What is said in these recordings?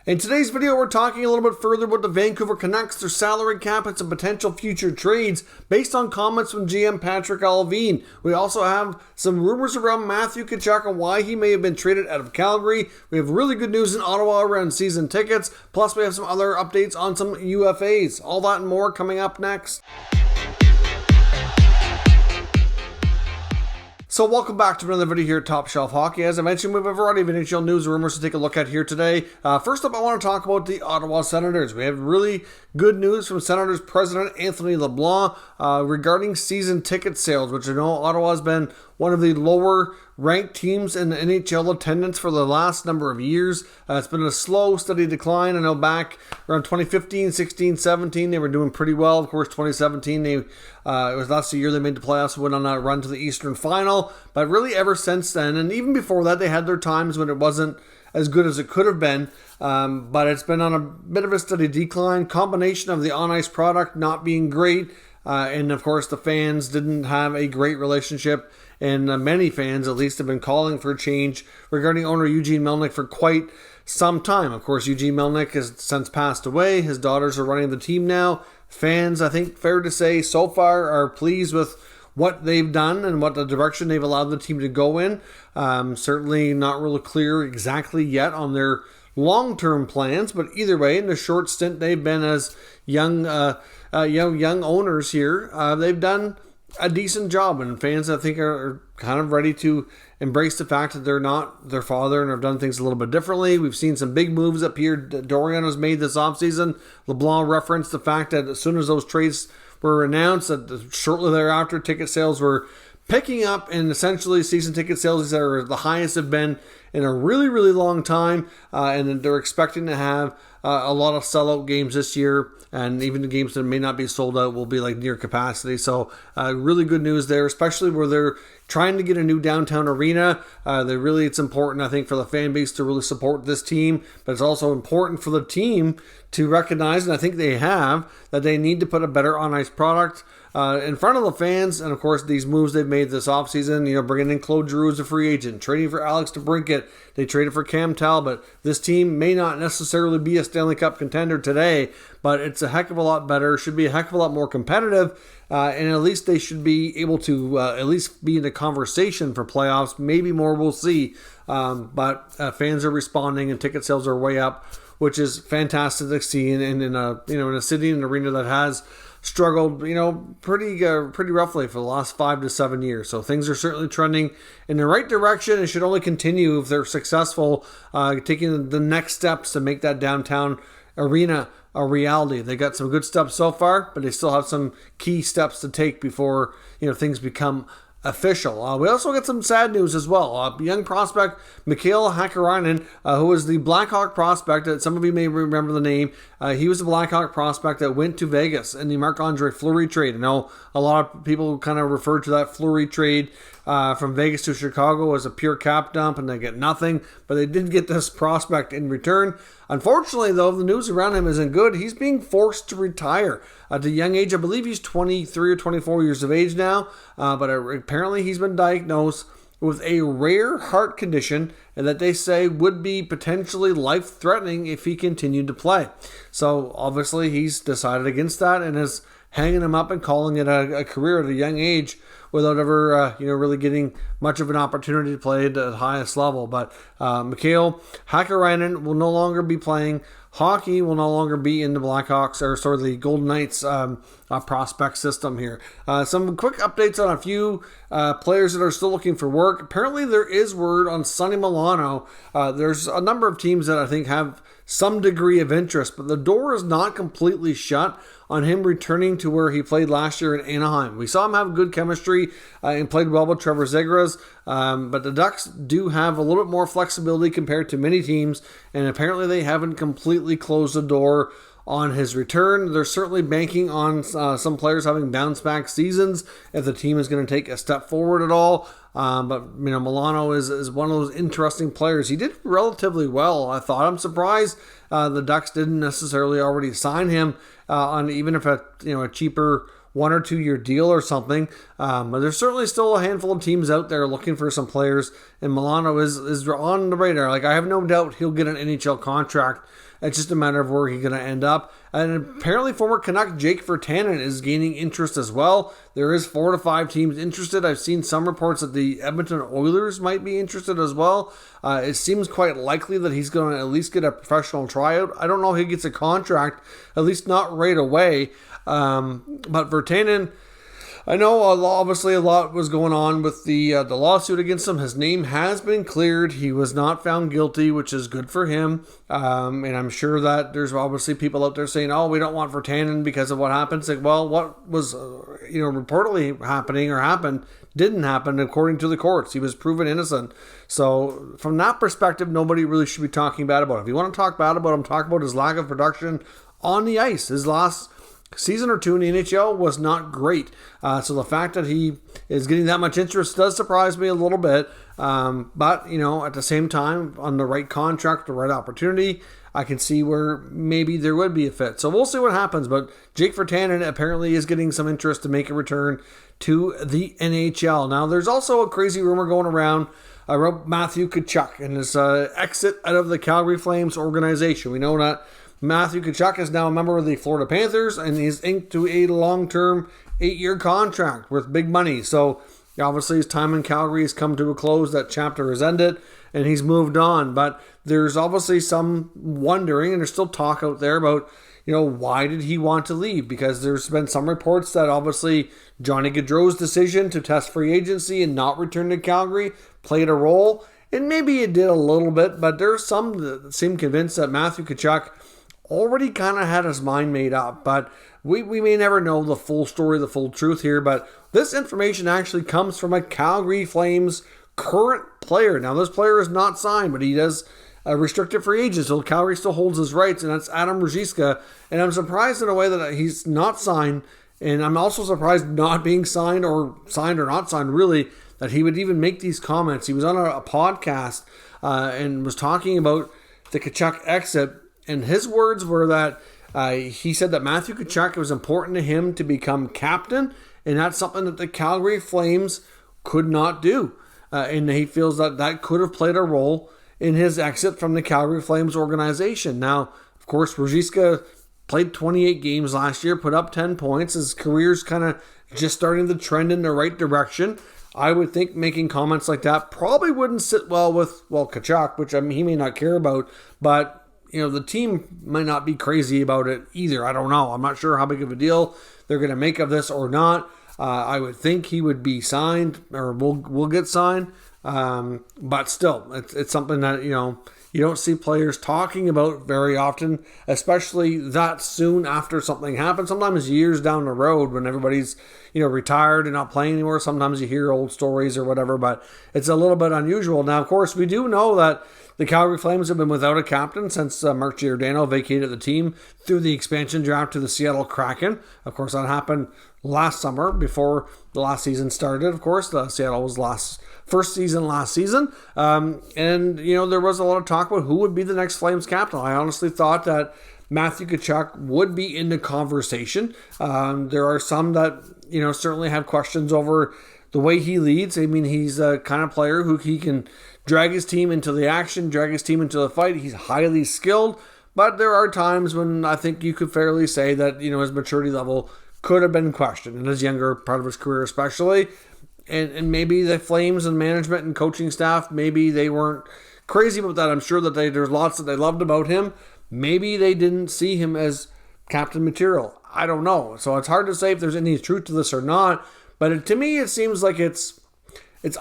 In today's video, we're talking a little bit further about the Vancouver Canucks, their salary cap, and some potential future trades based on comments from GM Patrick Allred. We also have some rumors around Matthew Tkachuk and why he may have been traded out of Calgary. We have really good news in Ottawa around season tickets. Plus, we have some other updates on some UFAs. All that and more coming up next. So welcome back to another video here at Top Shelf Hockey. As I mentioned, we have a variety of NHL news and rumors to take a look at here today. First up, I want to talk about the Ottawa Senators. We have really good news from Senators President Anthony LeBlanc regarding season ticket sales, which I know Ottawa has been one of the lower ranked teams in the NHL attendance for the last number of years. It's been a slow, steady decline. I know back around 2015, 16, 17, they were doing pretty well. Of course, 2017, it was last year they made the playoffs, went on that run to the Eastern Final. But really ever since then, and even before that, they had their times when it wasn't as good as it could have been. But it's been on a bit of a steady decline. Combination of the on-ice product not being great, and of course the fans didn't have a great relationship. And many fans, at least, have been calling for a change regarding owner Eugene Melnyk for quite some time. Of course, Eugene Melnyk has since passed away. His daughters are running the team now. Fans, I think, fair to say, so far are pleased with what they've done and what the direction they've allowed the team to go in. Certainly not really clear exactly yet on their long-term plans, but either way, in the short stint they've been as young owners here, they've done a decent job, and fans, I think, are kind of ready to embrace the fact that they're not their father and have done things a little bit differently. We've seen some big moves that Pierre Dorion has made this offseason. LeBlanc referenced the fact that as soon as those trades were announced, that shortly thereafter, ticket sales were picking up, and essentially season ticket sales are the highest have been in a really, really long time, and they're expecting to have a lot of sellout games this year, and even the games that may not be sold out will be like near capacity. So really good news there, especially where they're trying to get a new downtown arena. It's important, I think, for the fan base to really support this team, but it's also important for the team to recognize, and I think they have, that they need to put a better on-ice product in front of the fans. And of course, these moves they've made this offseason, bringing in Claude Giroux as a free agent, trading for Alex DeBrincat, they traded for Cam Talbot. This team may not necessarily be a Stanley Cup contender today, but it's a heck of a lot better, should be a heck of a lot more competitive, and at least they should be able to at least be in the conversation for playoffs. Maybe more, we'll see. But fans are responding and ticket sales are way up, which is fantastic to see in a city and arena that has struggled, pretty roughly for the last 5 to 7 years. So things are certainly trending in the right direction. It should only continue if they're successful, taking the next steps to make that downtown arena a reality. They got some good steps so far, but they still have some key steps to take before things become official. We also got some sad news as well. Young prospect Mikael Hakkarainen, who was the Blackhawk prospect that some of you may remember the name. He was a Blackhawk prospect that went to Vegas in the Marc-Andre Fleury trade. I know a lot of people kind of refer to that Fleury trade from Vegas to Chicago as a pure cap dump, and they get nothing, but they did get this prospect in return. Unfortunately, though, the news around him isn't good. He's being forced to retire at a young age. I believe he's 23 or 24 years of age now, but apparently he's been diagnosed with a rare heart condition and that they say would be potentially life-threatening if he continued to play. So obviously he's decided against that and is hanging him up and calling it a career at a young age without ever really getting much of an opportunity to play at the highest level. But Mikael Hakkarainen will no longer be playing hockey, will no longer be in the Blackhawks or sort of the Golden Knights prospect system here. Some quick updates on a few players that are still looking for work. Apparently there is word on Sonny Milano. There's a number of teams that I think have some degree of interest, but the door is not completely shut on him returning to where he played last year in Anaheim. We saw him have good chemistry and played well with Trevor Zegras, but the Ducks do have a little bit more flexibility compared to many teams, and apparently they haven't completely closed the door on his return. They're certainly banking on some players having bounce back seasons if the team is going to take a step forward at all. But Milano is one of those interesting players. He did relatively well, I thought. I'm surprised the Ducks didn't necessarily already sign him on even if a cheaper 1 or 2 year deal or something. But there's certainly still a handful of teams out there looking for some players, and Milano is on the radar. Like, I have no doubt he'll get an NHL contract It's just a matter of where he's going to end up. And apparently former Canuck Jake Virtanen is gaining interest as well. There is 4 to 5 teams interested. I've seen some reports that the Edmonton Oilers might be interested as well. It seems quite likely that he's going to at least get a professional tryout. I don't know if he gets a contract, at least not right away. But Virtanen, I know obviously a lot was going on with the lawsuit against him. His name has been cleared. He was not found guilty, which is good for him. And I'm sure that there's obviously people out there saying, oh, we don't want Virtanen because of what happened. It's like, well, what was reportedly happening or happened didn't happen according to the courts. He was proven innocent. So from that perspective, nobody really should be talking bad about it. If you want to talk bad about him, talk about his lack of production on the ice. His last season or two in the NHL was not great. So the fact that he is getting that much interest does surprise me a little bit. But, at the same time, on the right contract, the right opportunity, I can see where maybe there would be a fit. So we'll see what happens. But Jake Virtanen apparently is getting some interest to make a return to the NHL. Now, there's also a crazy rumor going around about Matthew Tkachuk and his exit out of the Calgary Flames organization. We know that Matthew Tkachuk is now a member of the Florida Panthers, and he's inked to a long-term 8-year contract with big money. So obviously his time in Calgary has come to a close. That chapter has ended, and he's moved on. But there's obviously some wondering, and there's still talk out there about, why did he want to leave? Because there's been some reports that obviously Johnny Gaudreau's decision to test free agency and not return to Calgary played a role. And maybe it did a little bit, but there's some that seem convinced that Matthew Tkachuk already kind of had his mind made up. But we may never know the full story, the full truth here. But this information actually comes from a Calgary Flames current player. Now, this player is not signed, but he does a restricted free agent, so Calgary still holds his rights, and that's Adam Ruzicka. And I'm surprised in a way that he's not signed, and I'm also surprised not being signed or not signed, really, that he would even make these comments. He was on a podcast and was talking about the Tkachuk exit, and his words were that he said that Matthew Tkachuk, it was important to him to become captain, and that's something that the Calgary Flames could not do. And he feels that that could have played a role in his exit from the Calgary Flames organization. Now, of course, Ruzicka played 28 games last year, put up 10 points. His career's kind of just starting to trend in the right direction. I would think making comments like that probably wouldn't sit well with, Tkachuk, which he may not care about, but the team might not be crazy about it either. I don't know. I'm not sure how big of a deal they're going to make of this or not. I would think he would be signed, or will get signed. But still, it's something that, you don't see players talking about very often, especially that soon after something happens. Sometimes years down the road when everybody's, retired and not playing anymore. Sometimes you hear old stories or whatever, but it's a little bit unusual. Now, of course, we do know that the Calgary Flames have been without a captain since Mark Giordano vacated the team through the expansion draft to the Seattle Kraken. Of course, that happened last summer before the last season started. Of course, Seattle was first season last season. And, there was a lot of talk about who would be the next Flames captain. I honestly thought that Matthew Tkachuk would be in the conversation. There are some that, certainly have questions over the way he leads. I mean, he's a kind of player who he can drag his team into the action, drag his team into the fight. He's highly skilled, but there are times when I think you could fairly say that, his maturity level could have been questioned in his younger part of his career especially. And maybe the Flames and management and coaching staff, maybe they weren't crazy about that. I'm sure that there's lots that they loved about him. Maybe they didn't see him as captain material. I don't know. So it's hard to say if there's any truth to this or not. But to me, it seems like it's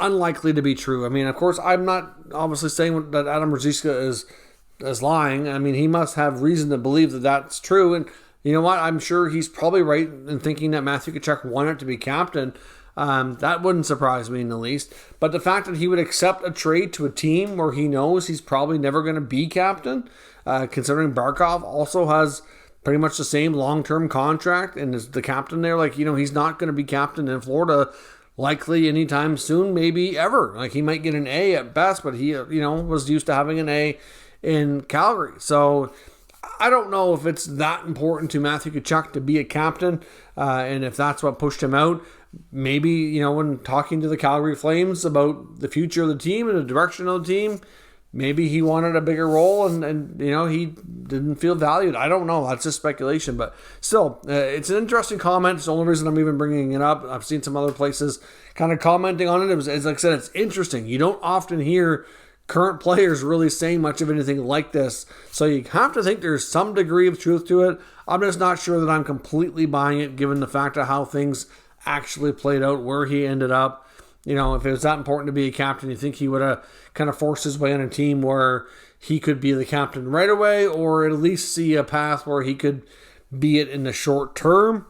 unlikely to be true. I mean, of course, I'm not obviously saying that Adam Ruzicka is lying. I mean, he must have reason to believe that that's true. And you know what? I'm sure he's probably right in thinking that Matthew Tkachuk wanted to be captain. That wouldn't surprise me in the least. But the fact that he would accept a trade to a team where he knows he's probably never going to be captain, considering Barkov also has pretty much the same long-term contract and is the captain there. He's not going to be captain in Florida likely anytime soon, maybe ever. He might get an A at best, but he, was used to having an A in Calgary. So I don't know if it's that important to Matthew Tkachuk to be a captain, and if that's what pushed him out. Maybe, when talking to the Calgary Flames about the future of the team and the direction of the team, maybe he wanted a bigger role and he didn't feel valued. I don't know. That's just speculation. But still, it's an interesting comment. It's the only reason I'm even bringing it up. I've seen some other places kind of commenting on it. It's like I said, it's interesting. You don't often hear current players really saying much of anything like this. So you have to think there's some degree of truth to it. I'm just not sure that I'm completely buying it given the fact of how things actually played out, where he ended up. If it was that important to be a captain, you think he would have kind of forced his way on a team where he could be the captain right away, or at least see a path where he could be it in the short term.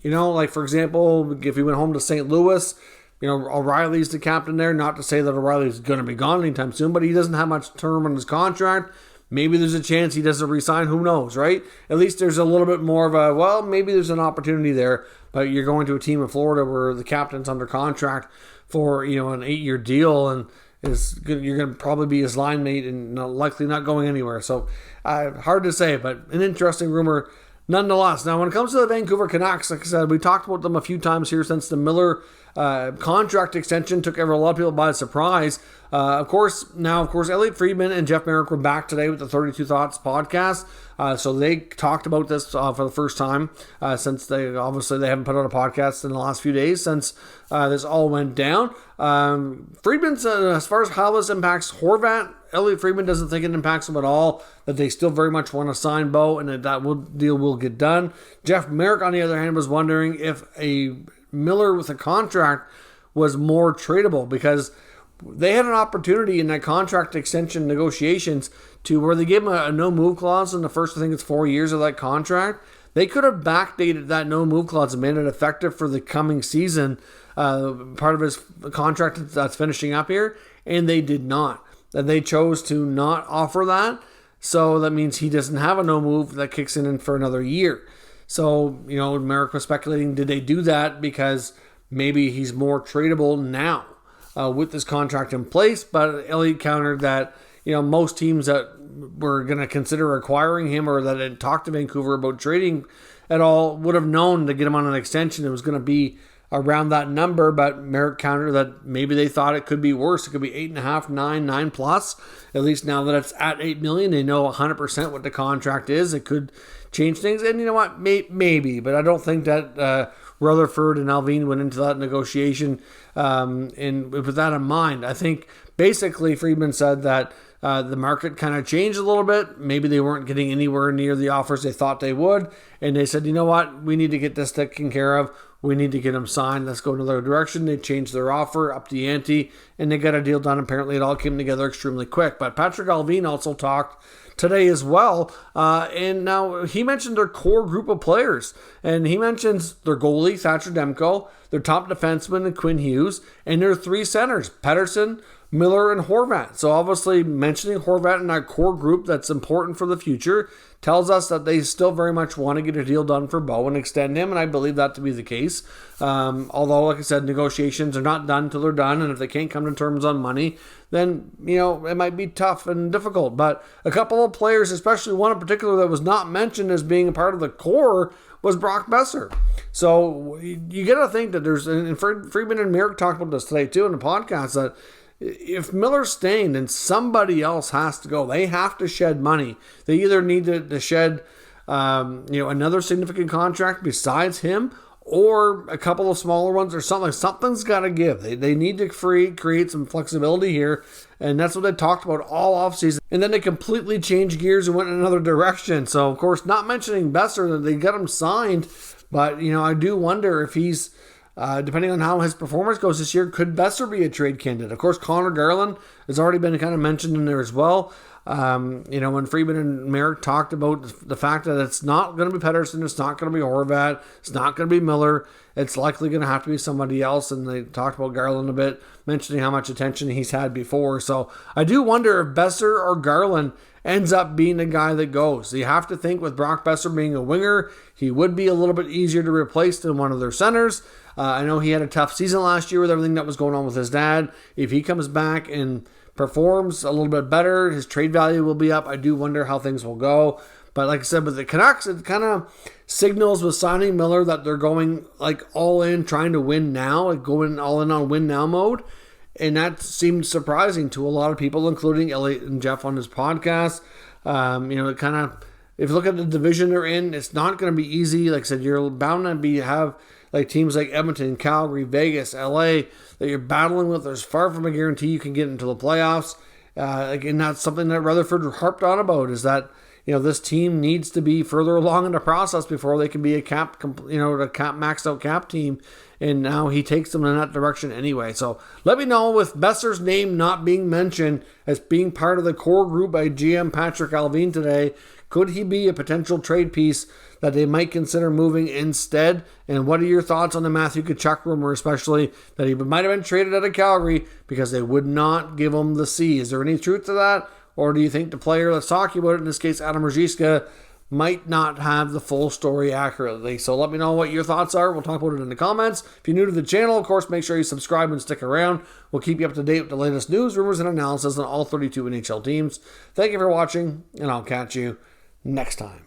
Like for example, if he went home to St. Louis, O'Reilly's the captain there. Not to say that O'Reilly's going to be gone anytime soon, but he doesn't have much term on his contract. Maybe there's a chance he doesn't resign. Who knows, right? At least there's a little bit more of maybe there's an opportunity there. But you're going to a team in Florida where the captain's under contract for an 8-year deal, and you're going to probably be his line mate and likely not going anywhere. So hard to say, but an interesting rumor nonetheless. Now, when it comes to the Vancouver Canucks, like I said, we talked about them a few times here since the Miller contract extension took a lot of people by surprise. Of course, Elliotte Friedman and Jeff Marek were back today with the 32 Thoughts podcast. So they talked about this for the first time since they haven't put out a podcast in the last few days since this all went down. Friedman said, as far as how this impacts Horvat, Elliotte Friedman doesn't think it impacts him at all, that they still very much want to sign Bo and that deal will get done. Jeff Marek, on the other hand, was wondering if a Miller with a contract was more tradable, because they had an opportunity in that contract extension negotiations to where they gave him a no-move clause in the first, I think it's 4 years of that contract. They could have backdated that no-move clause and made it effective for the coming season, part of his contract that's finishing up here, and they did not. They chose to not offer that, so that means he doesn't have a no-move that kicks in for another year. So, Marek was speculating, did they do that because maybe he's more tradable now with this contract in place? But Elliotte countered that, most teams that were going to consider acquiring him or that had talked to Vancouver about trading at all would have known to get him on an extension it was going to be around that number. But Marek countered that maybe they thought it could be worse. It could be 8.5, 9 plus. At least now that it's at $8 million, they know 100% what the contract is. It could change things, and you know what? Maybe, but I don't think that Rutherford and Alvin went into that negotiation and with that in mind. I think basically Friedman said that the market kind of changed a little bit. Maybe they weren't getting anywhere near the offers they thought they would, and they said, you know what? We need to get this taken care of. We need to get them signed. Let's go another direction. They changed their offer, up the ante, and they got a deal done. Apparently, it all came together extremely quick. But Patrick Allvin also talked today as well, and now he mentioned their core group of players, and he mentions their goalie Thatcher Demko, their top defenseman and Quinn Hughes, and their three centers Pettersson, Miller, and Horvat. So obviously mentioning Horvat in that core group that's important for the future tells us that they still very much want to get a deal done for Bo and extend him, and I believe that to be the case. Although, like I said, negotiations are not done until they're done, and if they can't come to terms on money, then, it might be tough and difficult. But a couple of players, especially one in particular that was not mentioned as being a part of the core, was Brock Besser. So you got to think that there's, and Friedman and Marek talked about this today too in the podcast, that if Miller's staying, then somebody else has to go. They have to shed money. They either need to shed, another significant contract besides him, or a couple of smaller ones, or something. Something's got to give. They need to create some flexibility here, and that's what they talked about all offseason. And then they completely changed gears and went in another direction. So, of course, not mentioning Besser, that they got him signed, but I do wonder if he's. Depending on how his performance goes this year, could Besser be a trade candidate? Of course, Connor Garland has already been kind of mentioned in there as well. When Friedman and Marek talked about the fact that it's not going to be Pettersson, it's not going to be Horvat, it's not going to be Miller, it's likely going to have to be somebody else. And they talked about Garland a bit, mentioning how much attention he's had before. So I do wonder if Besser or Garland ends up being the guy that goes. You have to think with Brock Besser being a winger, he would be a little bit easier to replace than one of their centers. I know he had a tough season last year with everything that was going on with his dad. If he comes back and performs a little bit better, his trade value will be up. I do wonder how things will go. But like I said, with the Canucks, it kind of signals with signing Miller that they're going like all in, trying to win now, like going all in on win now mode. And that seemed surprising to a lot of people, including Elliot and Jeff on his podcast. It kind of, if you look at the division they're in, it's not going to be easy. Like I said, you're bound to have like teams like Edmonton, Calgary, Vegas, LA that you're battling with. There's far from a guarantee you can get into the playoffs. And that's something that Rutherford harped on about, is that this team needs to be further along in the process before they can be a maxed out cap team. And now he takes them in that direction anyway. So let me know, with Besser's name not being mentioned as being part of the core group by GM Patrick Allvin today, could he be a potential trade piece that they might consider moving instead? And what are your thoughts on the Matthew Tkachuk rumor, especially that he might have been traded out of Calgary because they would not give him the C? Is there any truth to that? Or do you think the player that's talking about it, in this case Adam Ruzicka, might not have the full story accurately? So let me know what your thoughts are. We'll talk about it in the comments. If you're new to the channel, of course, make sure you subscribe and stick around. We'll keep you up to date with the latest news, rumors, and analysis on all 32 NHL teams. Thank you for watching, and I'll catch you next time.